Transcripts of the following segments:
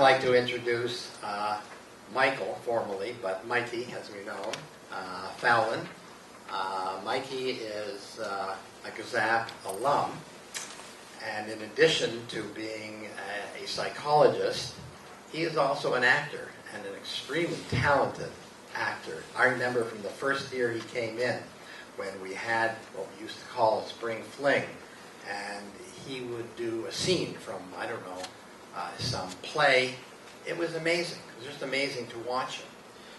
like to introduce Michael, formally, but Mikey, as we know, Fowlin. Mikey is a GSAPP alum, and in addition to being a psychologist, he is also an actor, and an extremely talented actor. I remember from the first year he came in, when we had what we used to call a spring fling, and he would do a scene from, I don't know, some play. It was amazing. It was just amazing to watch him.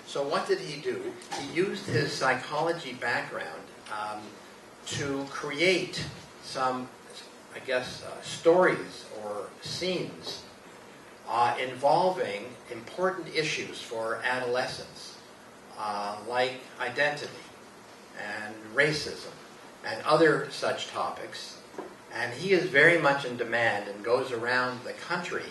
So what did he do? He used his psychology background to create some, I guess, stories or scenes involving important issues for adolescents, like identity and racism and other such topics. And he is very much in demand and goes around the country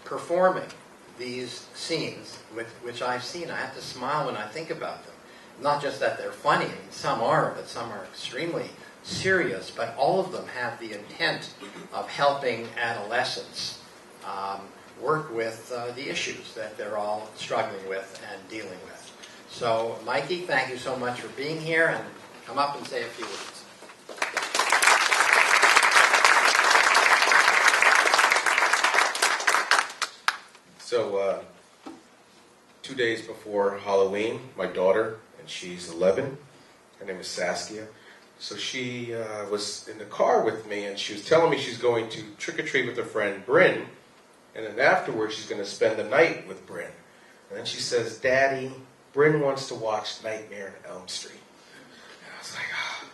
performing these scenes, which I've seen. I have to smile when I think about them. Not just that they're funny, I mean, some are, but some are extremely serious, but all of them have the intent of helping adolescents work with the issues that they're all struggling with and dealing with. So, Mikey, thank you so much for being here, and come up and say a few words. So, 2 days before Halloween, my daughter, and she's 11, her name is Saskia, so she was in the car with me, and she was telling me she's going to trick-or-treat with her friend Bryn, and then afterwards she's going to spend the night with Bryn. And then she says, "Daddy, Bryn wants to watch Nightmare on Elm Street." And I was like,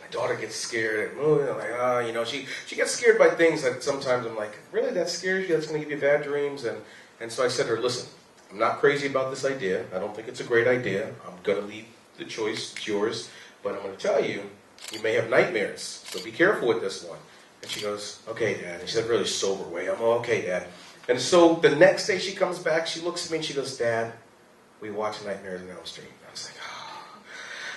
my daughter gets scared. And I'm like, you know, she gets scared by things that sometimes I'm like, really, that scares you? That's going to give you bad dreams? And so I said to her, listen, I'm not crazy about this idea. I don't think it's a great idea. I'm going to leave the choice. It's yours. But I'm going to tell you, you may have nightmares. So be careful with this one. And she goes, "Okay, Dad." And she said, really sober way. I'm okay, Dad. And so the next day she comes back, she looks at me and she goes, "Dad, we watch Nightmares on Elm Street." I was like,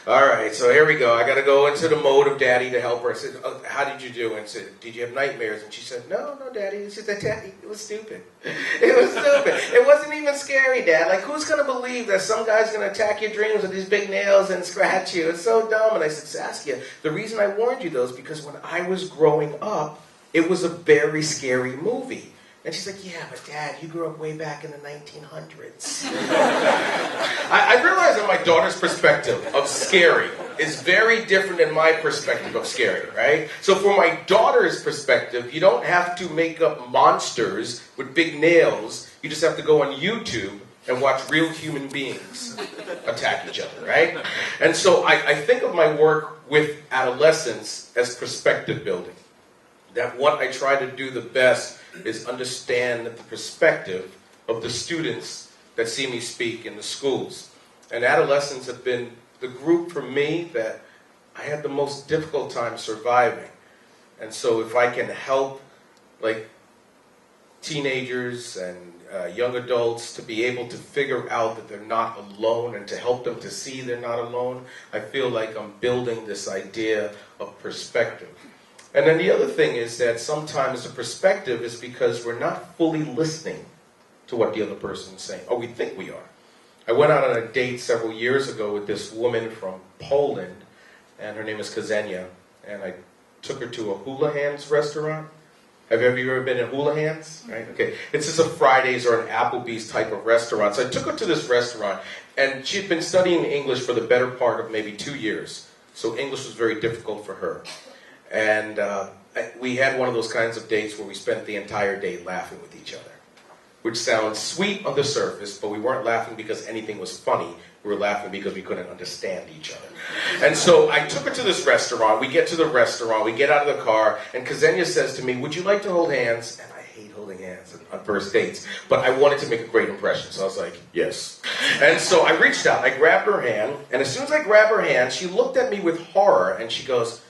all right, so here we go. I got to go into the mode of Daddy to help her. I said, "How did you do?" And I said, "Did you have nightmares?" And she said, No, Daddy. She said, "Daddy, it was stupid. It was stupid. It wasn't even scary, Dad. Like, who's going to believe that some guy's going to attack your dreams with these big nails and scratch you? It's so dumb." And I said, "Saskia, the reason I warned you, though, is because when I was growing up, it was a very scary movie." And she's like, "Yeah, but Dad, you grew up way back in the 1900s. I realize that my daughter's perspective of scary is very different than my perspective of scary, right? So for my daughter's perspective, you don't have to make up monsters with big nails. You just have to go on YouTube and watch real human beings attack each other, right? And so I think of my work with adolescents as perspective building. That what I try to do the best is understand the perspective of the students that see me speak in the schools. And adolescents have been the group for me that I had the most difficult time surviving. And so if I can help like teenagers and young adults to be able to figure out that they're not alone and to help them to see they're not alone, I feel like I'm building this idea of perspective. And then the other thing is that sometimes the perspective is because we're not fully listening to what the other person is saying. Or we think we are. I went out on a date several years ago with this woman from Poland, and her name is Ksenia, and I took her to a Hula Hands restaurant. Have you ever been in Hula Hands? Right? Okay. It's just a Fridays or an Applebee's type of restaurant. So I took her to this restaurant, and she'd been studying English for the better part of maybe 2 years. So English was very difficult for her. And we had one of those kinds of dates where we spent the entire day laughing with each other, which sounds sweet on the surface, but we weren't laughing because anything was funny. We were laughing because we couldn't understand each other. And so I took her to this restaurant. We get to the restaurant. We get out of the car. And Ksenia says to me, "Would you like to hold hands?" And I hate holding hands on first dates, but I wanted to make a great impression. So I was like, yes. And so I reached out. I grabbed her hand. And as soon as I grabbed her hand, she looked at me with horror. And she goes,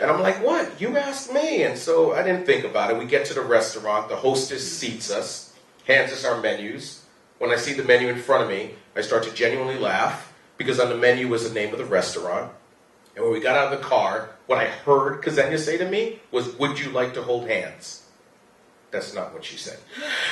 and I'm like, "What? You asked me." And so I didn't think about it. We get to the restaurant. The hostess seats us, hands us our menus. When I see the menu in front of me, I start to genuinely laugh because on the menu was the name of the restaurant. And when we got out of the car, what I heard Ksenia say to me was, "Would you like to hold hands?" That's not what she said.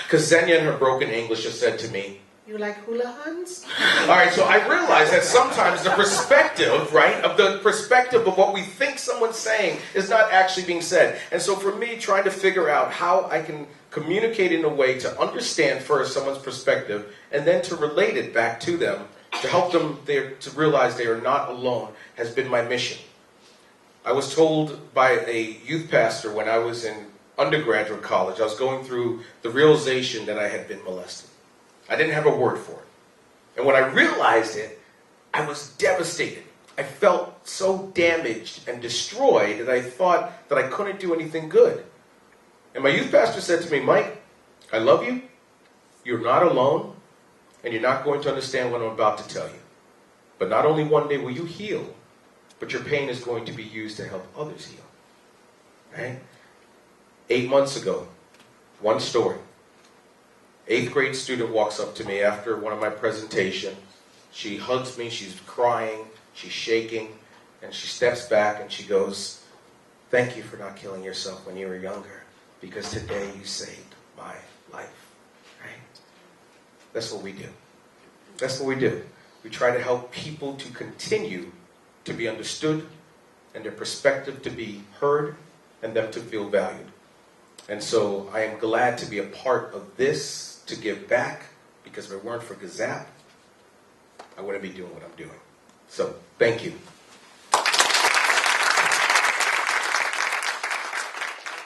Because Xenia in her broken English just said to me, "You like hula huns?" All right, so I realized that sometimes the perspective, right, of the perspective of what we think someone's saying is not actually being said. And so for me, trying to figure out how I can communicate in a way to understand first someone's perspective and then to relate it back to them, to help them to realize they are not alone, has been my mission. I was told by a youth pastor when I was in undergraduate college, I was going through the realization that I had been molested. I didn't have a word for it. And when I realized it, I was devastated. I felt so damaged and destroyed that I thought that I couldn't do anything good. And my youth pastor said to me, "Mike, I love you. You're not alone. And you're not going to understand what I'm about to tell you. But not only one day will you heal, but your pain is going to be used to help others heal." Right? 8 months ago, one story. 8th grade student walks up to me after one of my presentations. She hugs me, she's crying, she's shaking, and she steps back and she goes, "Thank you for not killing yourself when you were younger, because today you saved my life." Right? That's what we do. That's what we do. We try to help people to continue to be understood and their perspective to be heard and them to feel valued. And so I am glad to be a part of this, to give back, because if it weren't for GSAPP, I wouldn't be doing what I'm doing. So, thank you.